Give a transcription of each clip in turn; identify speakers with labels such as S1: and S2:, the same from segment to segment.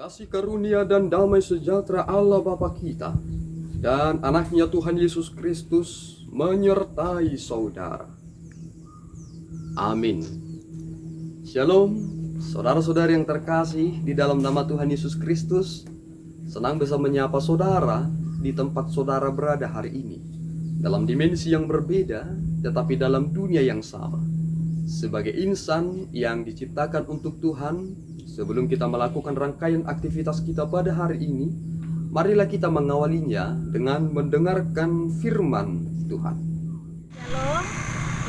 S1: Kasih karunia dan damai sejahtera Allah Bapa kita dan anaknya Tuhan Yesus Kristus menyertai saudara. Amin. Shalom, saudara-saudari yang terkasih di dalam nama Tuhan Yesus Kristus. Senang bisa menyapa saudara di tempat saudara berada hari ini, dalam dimensi yang berbeda tetapi dalam dunia yang sama. Sebagai insan yang diciptakan untuk Tuhan, sebelum kita melakukan rangkaian aktivitas kita pada hari ini, marilah kita mengawalinya dengan mendengarkan firman Tuhan.
S2: Shalom,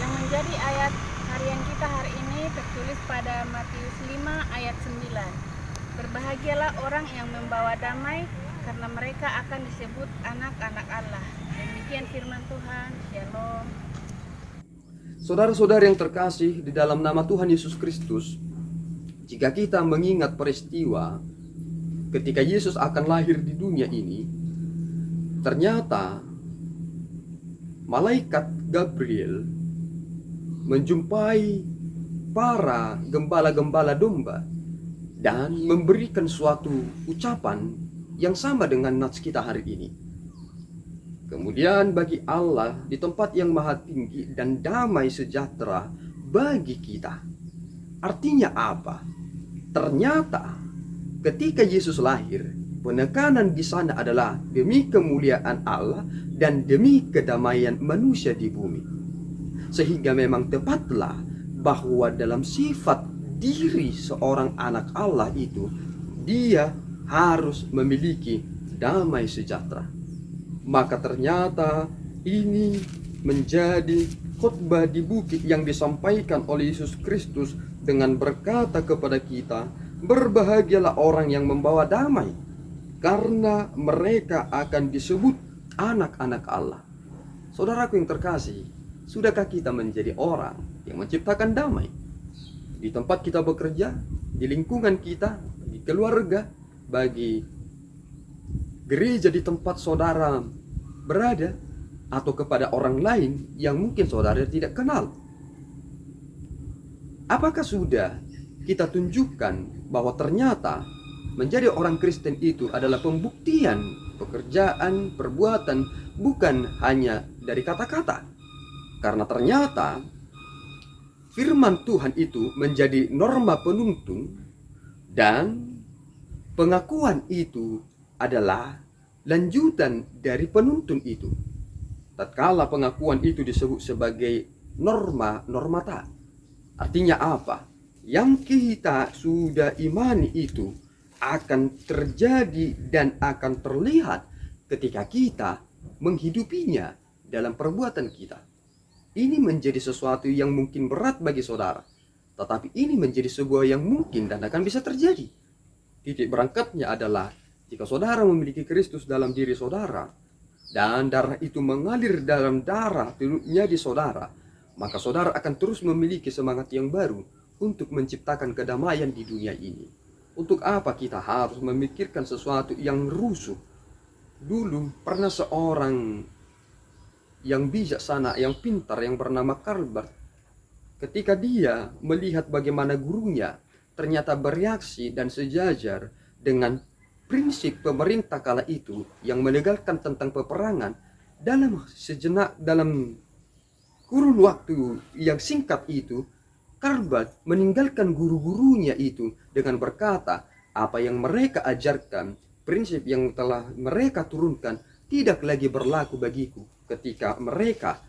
S2: yang menjadi ayat harian kita hari ini tertulis pada Matius 5 ayat 9. Berbahagialah orang yang membawa damai, karena mereka akan disebut anak-anak Allah. Demikian firman Tuhan. Shalom.
S1: Saudara-saudari yang terkasih di dalam nama Tuhan Yesus Kristus, jika kita mengingat peristiwa ketika Yesus akan lahir di dunia ini, ternyata malaikat Gabriel menjumpai para gembala-gembala domba dan memberikan suatu ucapan yang sama dengan nats kita hari ini. Kemudian bagi Allah di tempat yang maha tinggi dan damai sejahtera bagi kita. Artinya apa? Ternyata ketika Yesus lahir, penekanan di sana adalah demi kemuliaan Allah dan demi kedamaian manusia di bumi. Sehingga memang tepatlah bahwa dalam sifat diri seorang anak Allah itu, dia harus memiliki damai sejahtera. Maka ternyata ini menjadi khotbah di bukit yang disampaikan oleh Yesus Kristus dengan berkata kepada kita, berbahagialah orang yang membawa damai, karena mereka akan disebut anak-anak Allah. Saudaraku yang terkasih, sudahkah kita menjadi orang yang menciptakan damai? Di tempat kita bekerja, di lingkungan kita, di keluarga, bagi gereja di tempat saudara berada, atau kepada orang lain yang mungkin saudara tidak kenal. Apakah sudah kita tunjukkan bahwa ternyata menjadi orang Kristen itu adalah pembuktian pekerjaan, perbuatan, bukan hanya dari kata-kata? Karena ternyata firman Tuhan itu menjadi norma penuntun, dan pengakuan itu adalah lanjutan dari penuntun itu. Tatkala pengakuan itu disebut sebagai norma-normata, artinya apa? Yang kita sudah imani itu akan terjadi dan akan terlihat ketika kita menghidupinya dalam perbuatan kita. Ini menjadi sesuatu yang mungkin berat bagi saudara, tetapi ini menjadi sebuah yang mungkin dan akan bisa terjadi. Titik berangkatnya adalah jika saudara memiliki Kristus dalam diri saudara, dan darah itu mengalir dalam darah teluknya di saudara, maka saudara akan terus memiliki semangat yang baru untuk menciptakan kedamaian di dunia ini. Untuk apa kita harus memikirkan sesuatu yang rusuh? Dulu pernah seorang yang bijaksana, yang pintar, yang bernama Karl Barth. Ketika dia melihat bagaimana gurunya ternyata bereaksi dan sejajar dengan prinsip pemerintah kala itu yang menegakkan tentang peperangan, dalam sejenak, dalam kurun waktu yang singkat itu, Karl Barth meninggalkan guru-gurunya itu dengan berkata, apa yang mereka ajarkan, prinsip yang telah mereka turunkan tidak lagi berlaku bagiku. Ketika mereka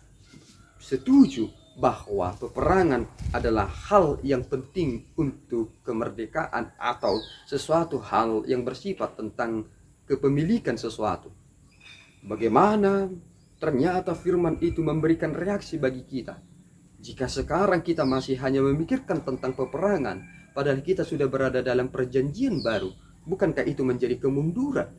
S1: setuju bahwa peperangan adalah hal yang penting untuk kemerdekaan atau sesuatu hal yang bersifat tentang kepemilikan sesuatu. Bagaimana ternyata firman itu memberikan reaksi bagi kita. Jika sekarang kita masih hanya memikirkan tentang peperangan, padahal kita sudah berada dalam perjanjian baru, bukankah itu menjadi kemunduran?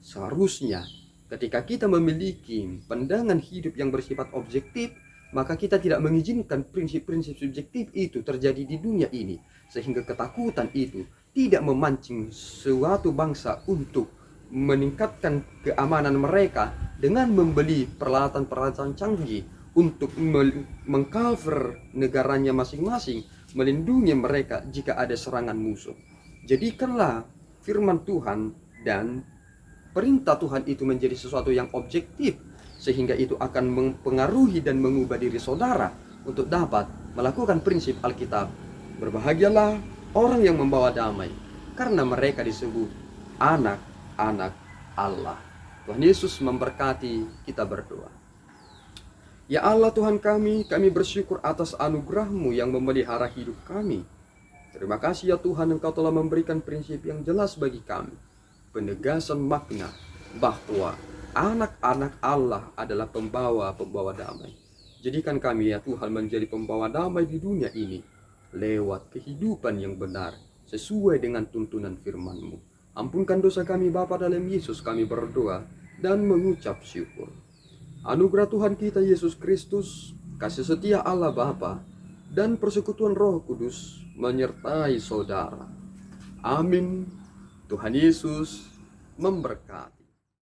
S1: Seharusnya ketika kita memiliki pandangan hidup yang bersifat objektif, maka kita tidak mengizinkan prinsip-prinsip subjektif itu terjadi di dunia ini, sehingga ketakutan itu tidak memancing suatu bangsa untuk meningkatkan keamanan mereka dengan membeli peralatan-peralatan canggih untuk mengcover negaranya masing-masing, melindungi mereka jika ada serangan musuh. Jadikanlah firman Tuhan dan perintah Tuhan itu menjadi sesuatu yang objektif, sehingga itu akan mempengaruhi dan mengubah diri saudara untuk dapat melakukan prinsip Alkitab. Berbahagialah orang yang membawa damai, karena mereka disebut anak-anak Allah. Tuhan Yesus memberkati. Kita berdoa. Ya Allah Tuhan kami bersyukur atas anugerah-Mu yang memelihara hidup kami. Terima kasih ya Tuhan, Engkau telah memberikan prinsip yang jelas bagi kami, penegasan makna bahwa anak-anak Allah adalah pembawa damai. Jadikan kami ya Tuhan menjadi pembawa damai di dunia ini lewat kehidupan yang benar sesuai dengan tuntunan firman-Mu. Ampunkan dosa kami Bapa, dalam Yesus kami berdoa dan mengucap syukur. Anugerah Tuhan kita Yesus Kristus, kasih setia Allah Bapa, dan persekutuan Roh Kudus menyertai saudara. Amin. Tuhan Yesus memberkati.